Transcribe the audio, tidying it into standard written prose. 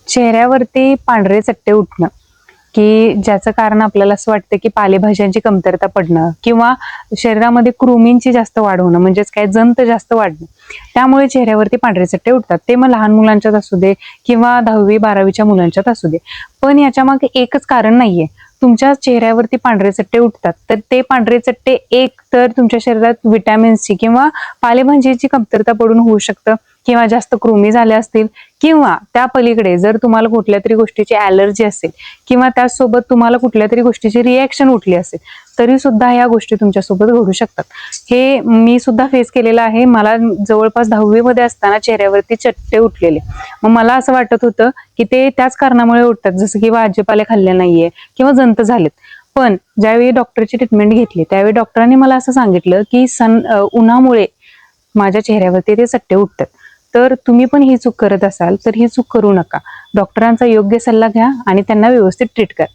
चेहऱ्यावरती पांढरे चट्टे उठणं, की ज्याचं कारण आपल्याला असं वाटतं की पालेभाज्यांची कमतरता पडणं किंवा शरीरामध्ये कृमींची जास्त वाढ होणं, म्हणजेच काय जंत जास्त वाढणं, त्यामुळे चेहऱ्यावरती पांढरे चट्टे उठतात. ते मग लहान मुलांच्यात असू दे किंवा 10वी-12वीच्या मुलांच्यात असू दे. पण याच्या मागे एकच कारण नाहीये. तुमच्या चेहऱ्यावरती पांढरे चट्टे उठतात तर ते पांढरे चट्टे एक तर तुमच्या शरीरात व्हिटॅमिन्सची किंवा पालेभाजीची कमतरता पडून होऊ शकतं, किंवा जास्त कृमी झाल्या असतील, किंवा त्या पलीकडे जर तुम्हाला कुठल्या तरी गोष्टीची ॲलर्जी असेल किंवा त्याचसोबत तुम्हाला कुठल्या तरी गोष्टीची रिॲक्शन उठली असेल, तरी सुद्धा या गोष्टी तुमच्यासोबत घडू शकतात. हे मी सुद्धा फेस केलेलं आहे. मला जवळपास 10वी मध्ये असताना चेहऱ्यावरती चट्टे उठलेले. मग मला असं वाटत होतं की ते त्याच कारणामुळे उठतात, जसं की भाजीपाले खाल्ले नाहीये किंवा जंत झालेत. पण ज्यावेळी डॉक्टरची ट्रीटमेंट घेतली त्यावेळी डॉक्टरांनी मला असं सांगितलं की उन्हामुळे माझ्या चेहऱ्यावरती ते चट्टे उठतात. तर तुम्ही पण ही चूक करत असाल तर ही चूक करू नका. डॉक्टरांचा योग्य सल्ला घ्या आणि त्यांना व्यवस्थित ट्रीट करा.